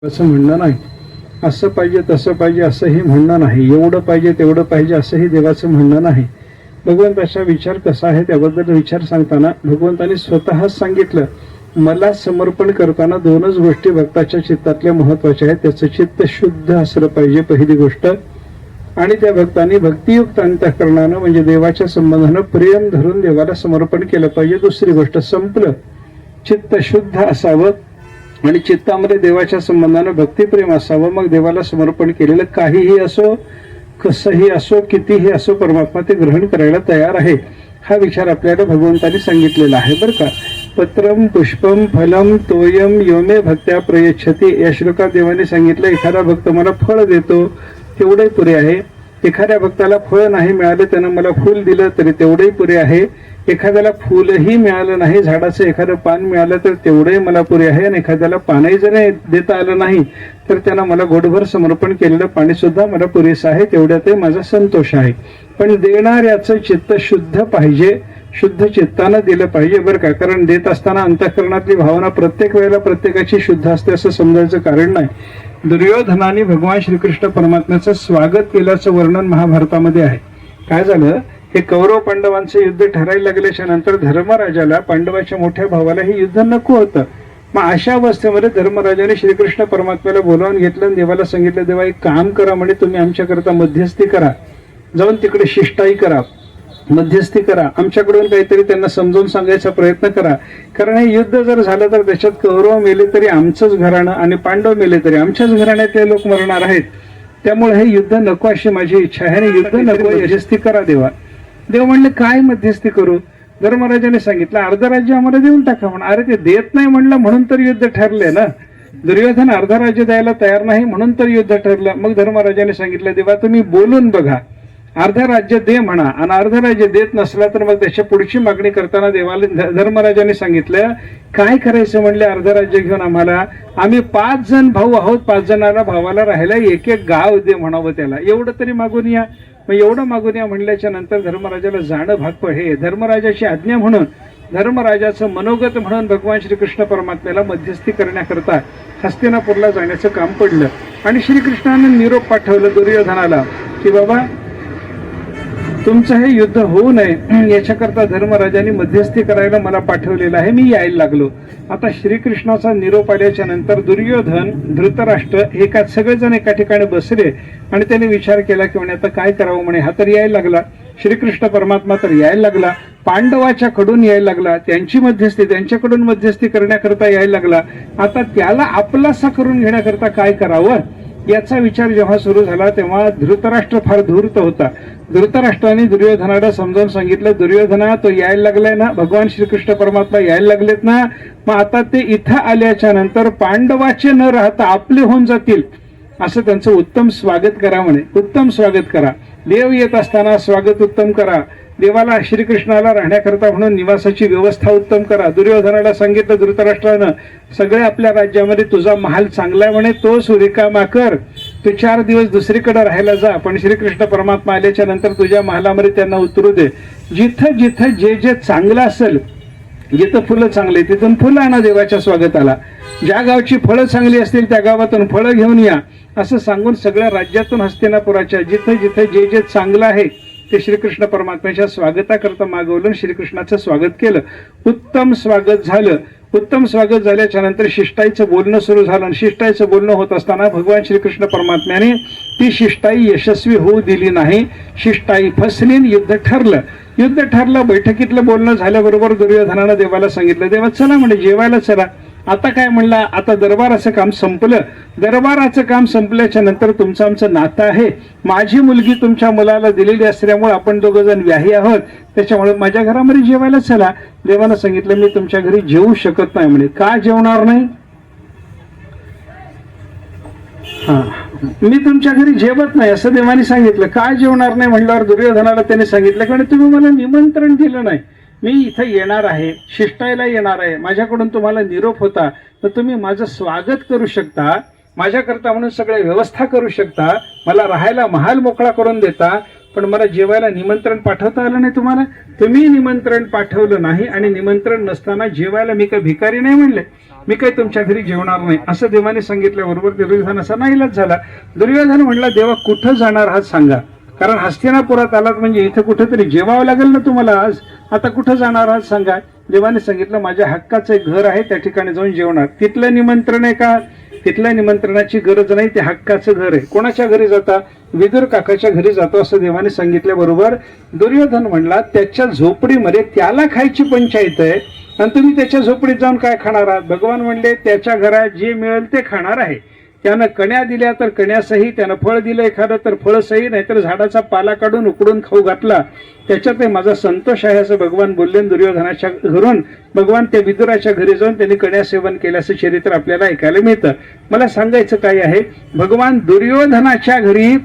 असं म्हणणं नाही, असं पाहिजे तसं पाहिजे असंही म्हणणं नाही, एवढं पाहिजे तेवढं पाहिजे असंही देवाचं म्हणणं नाही. भगवंताचा विचार कसा आहे त्याबद्दल विचार सांगताना भगवंतांनी स्वतःच सांगितलं, मला समर्पण करताना दोनच गोष्टी भक्ताच्या चित्तातल्या महत्वाच्या आहेत. त्याचं चित्त शुद्ध असलं पाहिजे पहिली गोष्ट, आणि त्या भक्तांनी भक्तियुक्त अंतःकरणानं म्हणजे देवाच्या संबंधानं प्रेम धरून देवाला समर्पण केलं पाहिजे. दुसरी गोष्ट संपलं, चित्त शुद्ध असावं आणि चित्तामध्ये देवाच्या संबंधानं भक्तिप्रेम असावं. मग देवाला समर्पण केलेलं काहीही असो, कसंही असो, कितीही असो, परमात्मा ते ग्रहण करायला तयार आहे. हा विचार आपल्याला भगवंतांनी सांगितलेला आहे बरं का. पत्रम पुष्पम फलम तोयम योमे भक्त्या प्रयच्छति, या श्लोकात देवाने सांगितलं एखादा भक्त मला फळ देतो तेवढे पुरे आहे. एखाद्या भक्ताला फळ नाही मिळालं, त्यानं मला फूल दिलं तरी तेवढेही पुरे आहे. एखाद्याला फूलही मिळालं नाही, झाडाचं एखादं पान मिळालं तर तेवढंही मला पुरे आहे. आणि एखाद्याला पानही जर देता आलं नाही तर त्यांना मला घोटभर समर्पण केलेलं पाणी सुद्धा मला पुरेसं आहे, तेवढ्यातही माझा संतोष आहे. पण देणाऱ्याचं चित्त शुद्ध पाहिजे, शुद्ध चित्तानं दिलं पाहिजे बरं का. कारण देत असताना अंतःकरणातली भावना प्रत्येक वेळेला प्रत्येकाची शुद्ध असते असं समजायचं कारण नाही. दुर्योधनाने भगवान श्रीकृष्ण परमात्म्याचं स्वागत केल्याचं वर्णन महाभारतामध्ये आहे. काय झालं, हे कौरव पांडवांचं युद्ध ठरायला लागल्याच्या नंतर धर्मराजाला पांडवाच्या मोठ्या भावाला हे युद्ध नको होतं. मग अशा अवस्थेमध्ये धर्मराजाने श्रीकृष्ण परमात्म्याला बोलावून घेतलं आणि देवाला सांगितलं, देवा एक काम करा म्हणे, तुम्ही आमच्याकरता मध्यस्थी करा, जाऊन तिकडे शिष्टाई करा, मध्यस्थी करा, आमच्याकडून काहीतरी त्यांना समजावून सांगायचा प्रयत्न करा. कारण हे युद्ध जर झालं तर त्याच्यात कौरव मेले तरी आमचंच घराणं आणि पांडव मेले तरी आमच्याच घराण्यातले लोक मरणार आहेत. त्यामुळे हे युद्ध नको अशी माझी इच्छा आहे आणि युद्ध नको, मध्यस्थी करा देवा. देव म्हणले काय मध्यस्थी करू. धर्मराजाने सांगितलं अर्ध राज्य आम्हाला देऊन टाका म्हणून. अरे ते देत नाही म्हणलं म्हणून तर युद्ध ठरले ना. दुर्योधन अर्ध राज्य द्यायला तयार नाही म्हणून तर युद्ध ठरलं. मग धर्मराजाने सांगितलं, देवा तुम्ही बोलून बघा, अर्ध राज्य दे म्हणा, आणि अर्ध राज्य देत नसला तर मग त्याच्या पुढची मागणी करताना देवाला धर्मराजाने सांगितलं काय करायचं. म्हणले अर्ध राज्य घेऊन आम्हाला, आम्ही 5 जण भाऊ आहोत, 5 जणांना भावाला राहायला एक एक गाव दे म्हणावं त्याला, एवढं तरी मागून या. मग एवढं मागून या म्हणल्याच्या नंतर धर्मराजाला जाणं भाग हे धर्मराजाची आज्ञा म्हणून, धर्मराजाचं मनोगत म्हणून भगवान श्रीकृष्ण परमात्म्याला मध्यस्थी करण्याकरता हस्तिनापूरला जाण्याचं काम पडलं. आणि श्रीकृष्णाने निरोप पाठवलं दुर्योधनाला की बाबा तुमचं हे युद्ध होऊ नये याच्याकरता धर्मराजाने मध्यस्थी करायला मला पाठवलेलं आहे, मी यायला लागलो. आता श्रीकृष्णाचा निरोप आल्याच्या नंतर दुर्योधन, धृतराष्ट्र हे का सगळेजण एका ठिकाणी बसले आणि त्याने विचार केला की म्हणे आता काय करावं. म्हणे हा तर यायला लागला, श्रीकृष्ण परमात्मा तर यायला लागला, पांडवाच्या कडून यायला लागला, त्यांची मध्यस्थी त्यांच्याकडून मध्यस्थी करण्याकरता यायला लागला, आता त्याला आपलासा करून घेण्याकरता काय करावं याचा विचार जेव्हा सुरू झाला तेव्हा धृतराष्ट्र फार धूर्त होता. धृतराष्ट्राने दुर्योधनाला समजावून सांगितलं, दुर्योधना तो यायला लागलाय ना, भगवान श्रीकृष्ण परमात्मा यायला लागलेत ना, मग आता ते इथं आल्याच्या नंतर पांडवाचे न राहता आपले होऊन जातील असं त्यांचं उत्तम स्वागत करा म्हणे. उत्तम स्वागत करा, देव येत असताना स्वागत उत्तम करा, देवाला श्रीकृष्णाला राहण्याकरता म्हणून निवासाची व्यवस्था उत्तम करा. दुर्योधनाला सांगितलं धृतराष्ट्रानं, सगळे आपल्या राज्यामध्ये तुझा महाल चांगला आहे म्हणे, तो सुरिकामा कर, तू 4 दिवस दुसरीकडे राहायला जा, पण श्रीकृष्ण परमात्मा आल्याच्या नंतर तुझ्या महालामध्ये त्यांना उतरू दे. जिथं जिथं जे जे चांगलं असेल, जिथं फुलं चांगली तिथून फुलं आणा देवाच्या स्वागताला, ज्या गावची फळं चांगली असतील त्या गावातून फळं घेऊन या, असं सांगून सगळ्या राज्यातून हस्तिनापुराच्या जिथं जिथं जे जे चांगलं आहे ते श्रीकृष्ण परमात्म्याच्या स्वागताकरता मागवलं, श्रीकृष्णाचं स्वागत केलं. उत्तम स्वागत झालं. उत्तम स्वागत झाल्याच्या नंतर शिष्टाईचं बोलणं सुरू झालं. आणि शिष्टाईचं बोलणं होत असताना भगवान श्रीकृष्ण परमात्म्याने ती शिष्टाई यशस्वी होऊ दिली नाही. शिष्टाई फसली, युद्ध ठरलं. युद्ध ठरलं, बैठकीतलं बोलणं झाल्याबरोबर दुर्योधनानं देवाला सांगितलं, देवा चला म्हणजे जेवायला चला. आता काय म्हणला, आता दरबाराचं काम संपलं, दरबाराचं काम संपल्याच्या नंतर तुमचं आमचं नातं आहे, माझी मुलगी तुमच्या मुलाला दिलेली असल्यामुळे आपण 2 जण व्याही आहोत, त्याच्यामुळे माझ्या घरामध्ये जेवायला चला. देवानं सांगितलं मी तुमच्या घरी जेवू शकत नाही म्हणे. का जेवणार नाही, मी तुमच्या घरी जेवत नाही असं देवाने सांगितलं. का जेवणार नाही म्हणल्यावर दुर्योधनाला त्याने सांगितलं की तुम्ही मला निमंत्रण दिलं नाही, मी इथं येणार आहे, शिष्टायला येणार आहे, माझ्याकडून तुम्हाला निरोप होता, तर तुम्ही माझं स्वागत करू शकता, माझ्याकरता म्हणून सगळे व्यवस्था करू शकता, मला राहायला महाल मोकळा करून देता, पण मला जेवायला निमंत्रण पाठवता आलं नाही तुम्हाला. तुम्ही निमंत्रण पाठवलं नाही आणि निमंत्रण नसताना जेवायला मी काही भिकारी नाही म्हणले, मी काही तुमच्या घरी जेवणार नाही असं देवाने सांगितल्याबरोबर दुर्योधनाचा नाईलाज झाला. दुर्योधन म्हणला देवा कुठं जाणार आहात सांगा, कारण हस्तिनापुरात आलात म्हणजे इथं कुठेतरी जेवावं लागेल ना तुम्हाला आज, आता कुठं जाणार आहात सांगा. देवाने सांगितलं माझ्या हक्काचं एक घर आहे त्या ठिकाणी जाऊन जेवणार. तिथलं निमंत्रण आहे का, तिथल्या निमंत्रणाची गरज नाही, ते हक्काचं घर आहे. कोणाच्या घरी जाता, विदुर काकाच्या घरी जातो असं देवाने सांगितल्याबरोबर दुर्योधन म्हणला त्याच्या झोपडीमध्ये त्याला खायची पंचायत आहे आणि तुम्ही त्याच्या झोपडीत जाऊन काय खाणार आहात. भगवान म्हणले त्याच्या घरात जे मिळेल ते खाणार आहे. त्यानं कण्या दिल्या तर कण्यासही, त्यानं फळ दिलं एखादं तर फळसही, नाहीतर झाडाचा पाला काढून उकडून खाऊ घातला त्याच्यात माझा संतोष आहे असं भगवान बोलले. दुर्योधनाच्या घरून भगवान त्या विदुराच्या घरी जाऊन त्यांनी कण्या सेवन केल्याचं चरित्र आपल्याला ऐकायला मिळतं. मला सांगायचं काय आहे, भगवान दुर्योधनाच्या घरी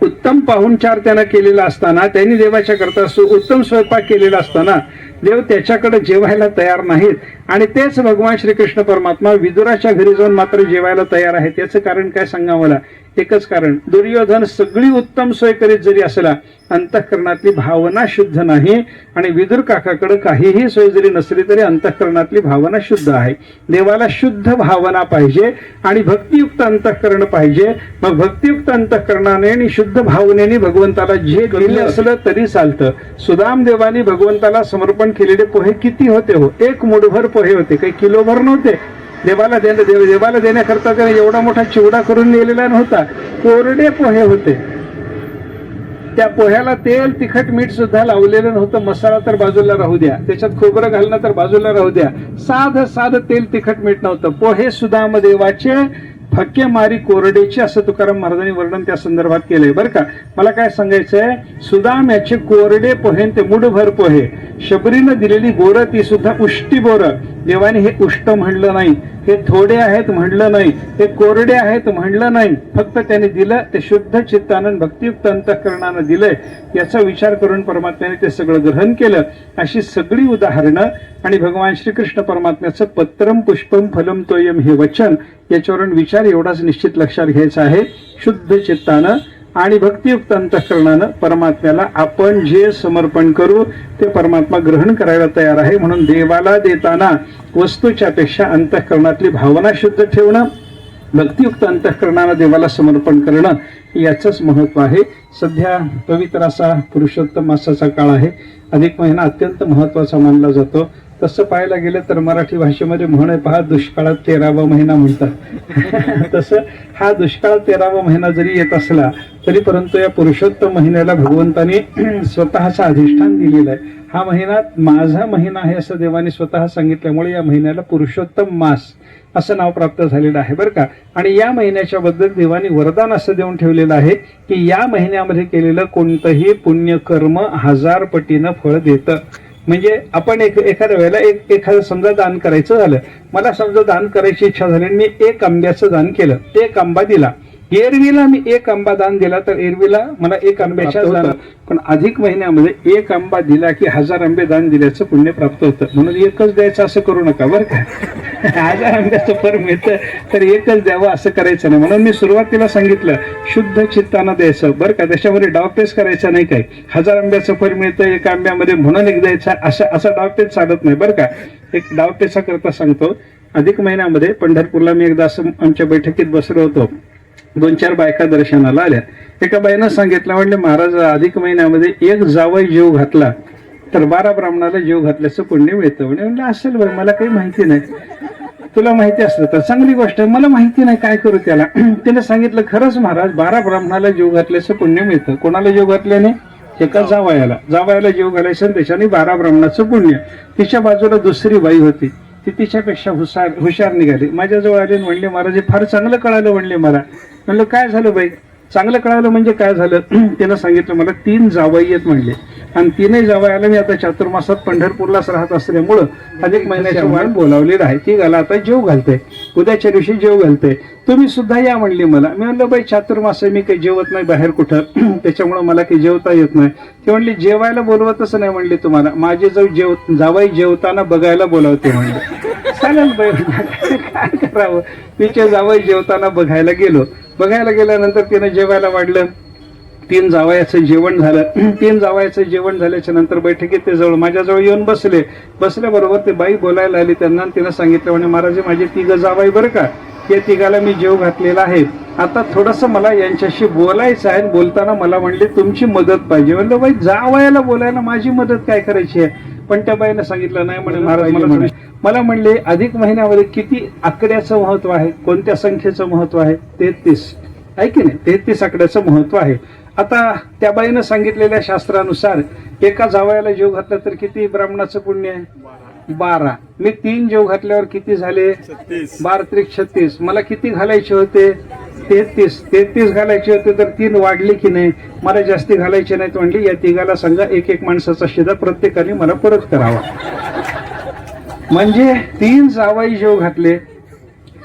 उत्तम पाहुणचार त्यानं केलेला असताना, त्यांनी देवाच्या करता उत्तम स्वयंपाक केलेला असताना देव त्याच्याकडे जेवायला तयार नाहीत आणि तेच भगवान श्रीकृष्ण परमात्मा विदुराच्या घरी जाऊन मात्र जेवायला तयार आहे. त्याचं कारण काय सांगा मला. एकच कारण, दुर्योधन सगळी उत्तम सोय करीत जरी असला अंतःकरणातली भावना शुद्ध नाही आणि विदुर काकाकडे काहीही सोय जरी नसली तरी अंतःकरणातली भावना शुद्ध आहे. देवाला शुद्ध भावना पाहिजे आणि भक्तियुक्त अंतःकरण पाहिजे. मग भक्तियुक्त अंतःकरणाने आणि शुद्ध भावनेने भगवंताला जे दिलं असलं तरी चालतं. सुदाम देवानी भगवंताला समर्पण केलेले पोहे किती होते हो, एक मुठभर पोहे होते, काही किलोभर नव्हते. देवाला देण्याकरता त्याने एवढा मोठा चिवडा करून नेलेला नव्हता, कोरडे पोहे होते. त्या पोह्याला तेल तिखट मीठ सुद्धा लावलेलं नव्हतं. मसाला तर बाजूला राहू द्या, त्याच्यात खोबरं घालणं तर बाजूला राहू द्या, साधं तेल तिखट मीठ नव्हतं. पोहे सुदाम देवाचे फक्के मारी कोरडेचे असं तुकाराम महाराजांनी वर्णन त्या संदर्भात केलंय बरं का. मला काय सांगायचंय, सुदाम याचे कोरडे पोहे ते मुठभर पोहे, शबरीनं दिलेली बोरं ती सुद्धा उष्टी बोरं. देवाने हे उष्ट म्हणलं नाही, हे थोडे आहेत म्हणलं नाही, हे कोरडे आहेत म्हणलं नाही, फक्त त्याने दिलं ते शुद्ध चित्तानं भक्तियुक्त अंतःकरणानं दिलंय. याचा विचार करून परमात्म्याने ते सगळं ग्रहण केलं. अशी सगळी उदाहरणं आणि भगवान श्रीकृष्ण परमात्म्याचं पत्रम पुष्पम फलम तोयम हे वचन, याच्यावरून विचार एवढाच निश्चित लक्षात घ्यायचा आहे. शुद्ध चित्तानं आणि भक्तियुक्त अंतःकरणानं परमात्म्याला आपण जे समर्पण करू ते परमात्मा ग्रहण करायला तयार आहे. म्हणून देवाला देताना वस्तूच्या पेक्षा अंतःकरणातली भावना शुद्ध ठेवणं, भक्तियुक्त अंतःकरणानं देवाला समर्पण करणं याचंच महत्व आहे. सध्या पवित्र असा पुरुषोत्तम मासाचा काळ आहे. अधिक महिना अत्यंत महत्वाचा मानला जातो. तसं पाहायला गेलं तर मराठी भाषेमध्ये म्हण आहे पहा, दुष्काळात 13वा महिना म्हणतात. तसं हा दुष्काळ 13वा महिना जरी येत असला तरी परंतु या पुरुषोत्तम महिन्याला भगवंताने स्वतःचं अधिष्ठान दिलेलं आहे. हा महिना माझा महिना आहे असं देवाने स्वतः सांगितल्यामुळे या महिन्याला पुरुषोत्तम मास असं नाव प्राप्त झालेलं आहे बरं का. आणि या महिन्याच्या बद्दल देवाने वरदान असं देऊन ठेवलेलं आहे की या महिन्यामध्ये केलेलं कोणतंही पुण्यकर्म 1000 पटीनं फळ देतं. म्हणजे आपण एखाद्या वेळेला एखादं समजा दान करायचं झालं, मला समजा दान करायची इच्छा झाली, मी 1 आंब्याचं दान केलं, 1 आंबा दिला. एरवीला मी 1 आंबा दान दिला तर एरवीला मला 1 आंब्याच्या दान, पण अधिक महिन्यामध्ये 1 आंबा दिला की 1000 आंबे दान दिल्याचं पुण्य प्राप्त होतं. म्हणून एकच द्यायचं असं करू नका बरं का. 1000 आंब्याचं फळ मिळतं तर एकच द्यावं असं करायचं नाही. म्हणून मी सुरुवातीला सांगितलं शुद्ध चित्तानं द्यायचं बरं का. त्याच्यामध्ये डावपेच करायचा नाही. काय 1000 आंब्याचं फळ मिळतं 1 आंब्यामध्ये म्हणून एक द्यायचा असा डावपेच चालत नाही बरं का. एक डावपेचा करता सांगतो. अधिक महिन्यामध्ये पंढरपूरला मी एकदा असं आमच्या बैठकीत बसलो होतो. 2-4 बायका दर्शनाला आल्या. एका बाईनं सांगितलं, म्हणले महाराज अधिक महिन्यामध्ये 1 जावई जीव घातला तर 12 ब्राह्मणाला जीव घातल्याचं पुण्य मिळतं. म्हणलं असेल बाई, मला काही माहिती नाही. तुला माहिती असलं तर चांगली गोष्ट आहे, मला माहिती नाही काय करू त्याला. त्याने सांगितलं खरंच महाराज 12 ब्राह्मणाला जीव घातल्याचं पुण्य मिळतं. कोणाला जीव घातल्याने? एका जावयाला जीव घालायचं त्याच्याने 12 ब्राह्मणाचं पुण्य. तिच्या बाजूला दुसरी बाई होती, ती तिच्यापेक्षा हुशार निघाली. माझ्याजवळ आले म्हणले महाराज हे फार चांगलं कळालं म्हणले मला. म्हणलं काय झालं बाई? चांगलं कळालं म्हणजे काय झालं? त्यानं सांगितलं मला 3 जावई आहेत म्हणले आणि 3ही जावयाला मी आता चातुर्मासात पंढरपूरलाच राहत असल्यामुळं अधिक महिन्याच्या वाट बोलावलेलं आहे. ती घाला आता जेव घालते, उद्याच्या दिवशी जेव घालते, तुम्ही सुद्धा या म्हणली मला. मी म्हणलं बाई चातुर्मास मी काही जेवत नाही बाहेर कुठं, त्याच्यामुळं मला काही जेवता येत नाही. ती म्हणली जेवायला बोलवतच नाही म्हणली तुम्हाला, माझे जावई जेवताना बघायला बोलावते म्हणले. चालेल बाई काय करावं. तिचे जावई जेवताना बघायला गेलो. बघायला गेल्यानंतर तिने जेवायला वाढलं. 3 जावयाचं जेवण झालं. 3 जावयाचं जेवण झाल्याच्या नंतर बैठकीत ते जवळ माझ्याजवळ येऊन बसल्याबरोबर ते बाई बोलायला आली त्यांना. तिनं सांगितलं म्हणे महाराज माझे 3 जावई बरं का, या 3घाला मी जेव घातलेला आहे. आता थोडंसं मला यांच्याशी बोलायचं आहे. बोलताना मला म्हणले तुमची मदत पाहिजे. म्हणलं बाई जावयाला बोलायला माझी मदत काय करायची आहे. पण त्या बाईनं सांगितलं नाही म्हणे महाराज मला म्हणले अधिक महिन्यामध्ये किती आकड्याचं महत्व आहे, कोणत्या संख्येचं महत्व आहे. 33 आहे की नाही, 33 आकड्याचं महत्व आहे. आता त्या बाईनं सांगितलेल्या शास्त्रानुसार एका जावयाला जेव घातलं तर किती ब्राह्मणाचं पुण्य आहे, 12. मी 3 जेव घातल्यावर किती झाले, 12 36. मला किती घालायचे होते, 33 घालायचे होते. तर 3 वाढले की नाही, मला जास्ती घालायचे नाहीत. म्हणली या 3घाला सांगा एक माणसाचा शिदा प्रत्येकाने मला परत करावा. म्हणजे 3 जावई जेव घातले,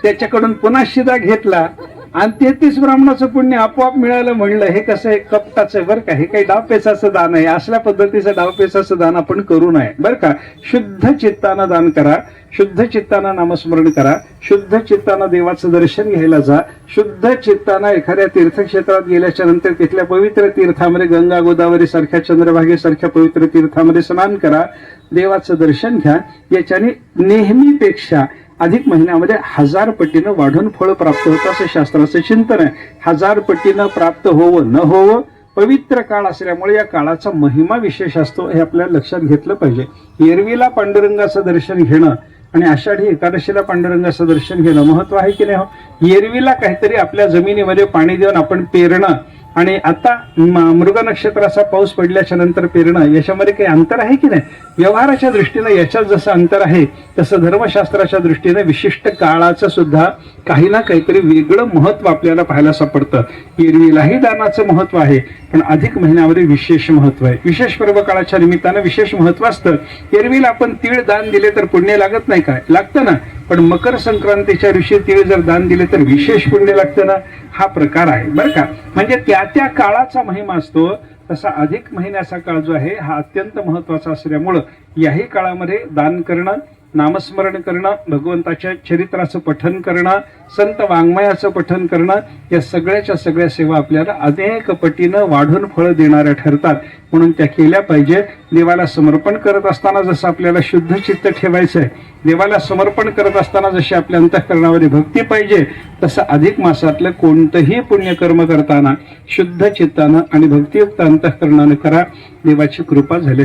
त्याच्याकडून पुन्हा शिदा घेतला आणि 33 ब्राह्मणाचं पुण्य आपोआप मिळालं. म्हणलं हे कसं आहे, कपटाचं आहे बरं का, हे काही डावपेचाचं दान आहे. असल्या पद्धतीचं डावपेचाचं दान आपण करू नये बरं का. शुद्ध चित्तानं दान करा, शुद्ध चित्तानं नामस्मरण करा, शुद्ध चित्तानं देवाचं दर्शन घ्यायला जा, शुद्ध चित्तानं एखाद्या तीर्थक्षेत्रात गेल्याच्या नंतर तिथल्या पवित्र तीर्थामध्ये गंगा गोदावरी सारख्या चंद्रभागेसारख्या पवित्र तीर्थामध्ये स्नान करा, देवाचं दर्शन घ्या. याच्याने नेहमीपेक्षा अधिक महिन्यामध्ये 1000 पटीनं वाढून फळ प्राप्त होतं असं शास्त्राचं चिंतन आहे. 1000 पटीनं प्राप्त होवं न होवं पवित्र काळ असल्यामुळे या काळाचा महिमा विशेष असतो हे आपल्याला लक्षात घेतलं पाहिजे. एरवीला पांडुरंगाचं दर्शन घेणं आणि आषाढी एकादशीला पांडुरंगाचं दर्शन घेणं महत्व आहे की नाही हो. एरवीला काहीतरी आपल्या जमिनीमध्ये पाणी देऊन आपण पेरणं आणि आता मृग नक्षत्राचा पाऊस पडल्याच्या नंतर पेरणं याच्यामध्ये काही अंतर आहे की नाही. व्यवहाराच्या दृष्टीनं याच्यात जसं अंतर आहे तसं धर्मशास्त्राच्या दृष्टीने विशिष्ट काळाचं सुद्धा काही ना काहीतरी वेगळं महत्व आपल्याला पाहायला सापडतं. एरवीलाही दानाचं महत्व आहे पण अधिक महिन्यामध्ये विशेष महत्व आहे. विशेष पर्व काळाच्या निमित्तानं विशेष महत्व असतं. एरवीला आपण तीळ दान दिले तर पुण्य लागत नाही काय, लागतं ना. पण मकर संक्रांतीच्या दिवशी तीळ जर दान दिले तर विशेष पुण्य लागतं ना. हा प्रकार आहे बरं का. म्हणजे त्या काळाचा महिमा असतो. तसा अधिक महिन्याचा काळ जो आहे हा अत्यंत महत्वाचा असल्यामुळं याही काळामध्ये दान करणं, नामस्मरण करणं, भगवंताच्या चरित्राचं पठन करणं, संत वाङ्मयाचं पठन करणं या सगळ्याच्या सगळ्या सेवा आपल्याला अनेक पटीनं वाढून फळं देणाऱ्या ठरतात. म्हणून त्या केल्या पाहिजे. देवाला समर्पण करत असताना जसं आपल्याला शुद्ध चित्त ठेवायचं आहे, देवाला समर्पण करत असताना जशी आपल्या अंतःकरणामध्ये भक्ती पाहिजे, तसं अधिक मासातलं कोणतंही पुण्यकर्म करताना शुद्ध चित्तानं आणि भक्तियुक्त अंतःकरणानं करा. देवाची कृपा झाली.